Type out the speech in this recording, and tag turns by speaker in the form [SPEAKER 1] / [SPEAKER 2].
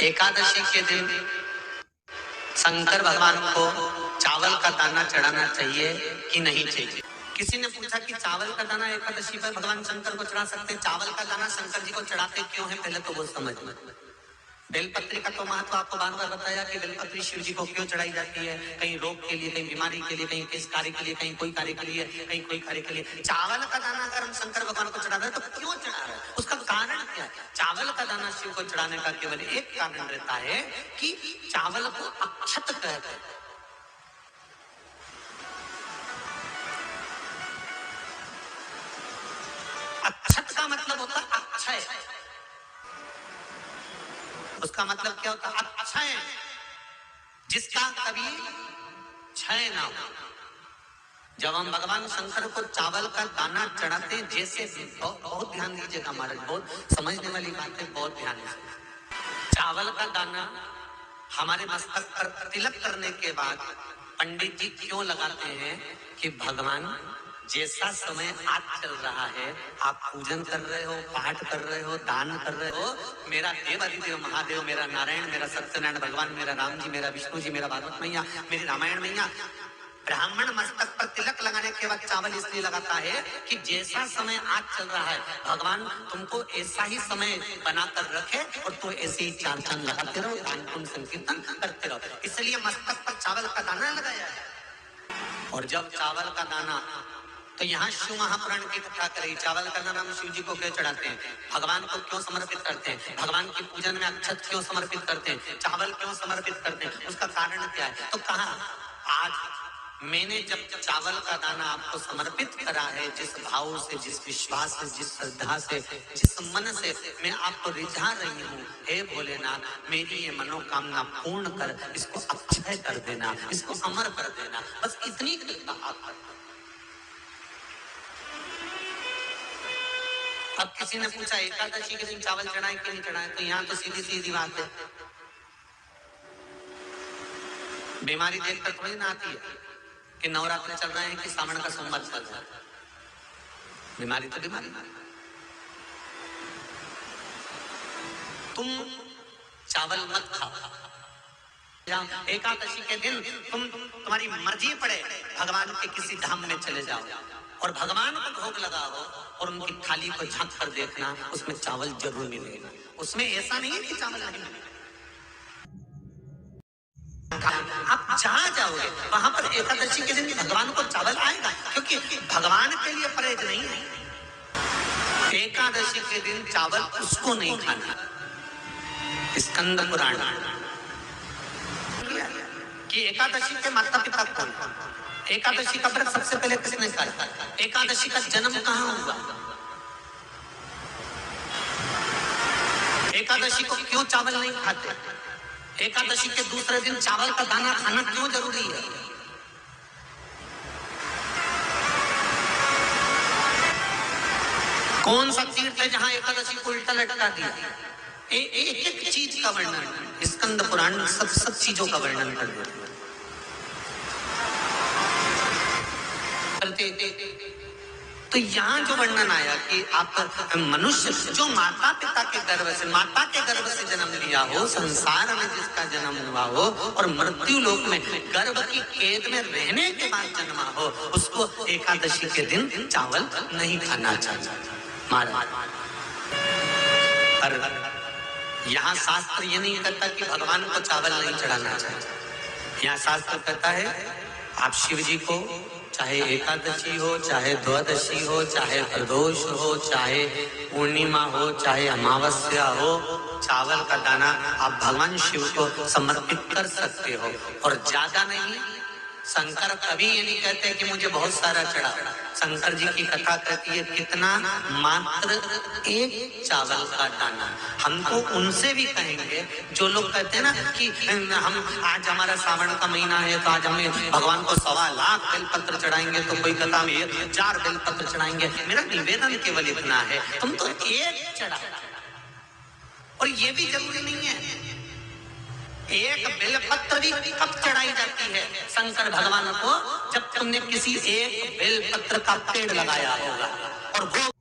[SPEAKER 1] एकादशी के दिन शंकर भगवान को चावल का दाना चढ़ाना चाहिए कि नहीं चाहिए। किसी ने पूछा कि चावल का दाना एकादशी पर भगवान शंकर को चढ़ा सकते हैं, चावल का दाना शंकर जी को चढ़ाते क्यों है, पहले तो वो समझ लो। बेलपत्री का तो महत्व आपको बार बार बताया कि बेलपत्री शिव जी को क्यों चढ़ाई जाती है, कहीं रोग के लिए, कहीं बीमारी के लिए, कहीं किस कार्य के लिए, कहीं कोई कार्य के लिए, कहीं कोई कार्य के लिए। चावल का दाना अगर हम शंकर भगवान को चढ़ा रहे हैं तो क्यों चढ़ा रहे हैं, उसका कारण क्या है। चावल का दाना शिव को चढ़ाने का केवल एक कारण रहता है कि चावल को अक्षत कहते हैं। अक्षत का मतलब होता है अक्षय, उसका मतलब क्या होता है, अक्षय, जिसका कभी क्षय ना हो। जब हम भगवान शंकर को चावल का दाना चढ़ाते हैं, जैसे बहुत ध्यान दीजिएगा महाराज, बहुत समझने वाली बात है, बहुत ध्यान से। चावल का दाना हमारे मस्तक पर तिलक करने के बाद पंडित जी क्यों लगाते हैं कि भगवान जैसा समय आज चल रहा है, आप पूजन कर रहे हो, पाठ कर रहे हो, दान कर रहे हो, मेरा देव अधिदेव महादेव, मेरा नारायण, मेरा सत्यनारायण भगवान, मेरा राम जी, मेरा विष्णु जी, मेरा भागवत मैया, मेरी रामायण मैया, ब्राह्मण मस्तक पर तिलक लगाने के बाद चावल इसलिए लगाता है कि जैसा समय आज चल रहा है, भगवान तुमको ऐसा ही समय बनाकर रखे और तुम ऐसे ही चार चांद लगाते रहो, दान पुण्य संकीर्तन करते रहो, इसलिए मस्तक पर चावल का दाना लगाया है। और जब चावल का दाना, तो यहाँ शिव महापुराण की कथा करें, चावल का दाना हम शिव जी को क्यों चढ़ाते हैं, भगवान को क्यों समर्पित करते हैं, भगवान की पूजन में अक्षत क्यों समर्पित करते हैं, चावल क्यों समर्पित करते हैं, उसका कारण क्या है। तो कहा आज मैंने जब चावल का दाना आपको समर्पित करा है, जिस भाव से, जिस विश्वास से, जिस श्रद्धा से, जिस मन से मैं आपको रिझा रही हूँ, हे भोलेनाथ मेरी ये मनोकामना पूर्ण कर, इसको अक्षय कर देना, इसको अमर कर देना, बस इतनी कृपा आप कर। अब किसी ने पूछा एकादशी के दिन चावल चढ़ाए कि नहीं चढ़ाए, तो यहाँ तो सीधी सीधी बात है, बीमारी देखकर थोड़ी ना आती है कि नवरात्र चल रहे हैं कि सावन का सोमवार चल रहा है, बीमारी तो बीमारी। तुम चावल मत खाओ, एकादशी के दिन तुम्हारी मर्जी पड़े भगवान के किसी धाम में चले जाओ और भगवान को भोग लगाओ और उनकी थाली को झांक कर देखना, उसमें चावल जरूर मिलेगा, उसमें ऐसा नहीं है कि चावल नहीं मिलेगा। आप जहां जाओगे वहां पर एकादशी के दिन भगवान को चावल आएगा, क्योंकि भगवान के लिए परहेज नहीं है। एकादशी के दिन चावल उसको नहीं खाना। स्कंद पुराण कि एकादशी के माता पिता कौन, एकादशी का व्रत सबसे पहले किसने किया, एकादशी का जन्म कहाँ हुआ, एकादशी को क्यों चावल नहीं खाते, एकादशी के दूसरे दिन चावल का दाना खाना क्यों जरूरी है। कौन सा तीर्थ है जहां एकादशी को उल्टा लटका दिया। एक एक चीज का वर्णन स्कंद पुराण सब चीजों का वर्णन कर देते। तो यहाँ जो वर्णन आया कि आप मनुष्य जो माता पिता के गर्भ से, माता के गर्भ से जन्म लिया हो, संसार में जिसका जन्म हुआ हो और मृत्यु लोक में गर्भ की कैद में रहने के बाद जन्मा हो, उसको एकादशी के दिन चावल नहीं खाना चाहिए महाराज। पर यहाँ शास्त्र ये नहीं कहता कि भगवान को चावल नहीं चढ़ाना चाहिए। यहाँ शास्त्र कहता है आप शिव जी को चाहे एकादशी हो, चाहे द्वादशी हो, चाहे प्रदोष हो, चाहे पूर्णिमा हो, चाहे अमावस्या हो, चावल का दाना आप भगवान शिव को समर्पित कर सकते हो। और ज्यादा नहीं, शंकर कभी ये नहीं कहते कि मुझे बहुत सारा चढ़ा। शंकर जी की कथा कहती है कितना, मात्र एक चावल का दाना। हम तो उनसे भी कहेंगे जो लोग कहते हैं ना कि हम आज हमारा सावन का महीना है तो आज हमें भगवान को 1.25 लाख बेलपत्र चढ़ाएंगे, तो कोई कहता हम 1000 बेलपत्र चढ़ाएंगे। मेरा निवेदन केवल इतना है, तुम तो एक चढ़ा। और ये भी जरूरी नहीं है, एक बेलपत्र भी कब चढ़ाई जाती है शंकर भगवान को, जब तुमने किसी एक बेलपत्र का पेड़ लगाया होगा और वो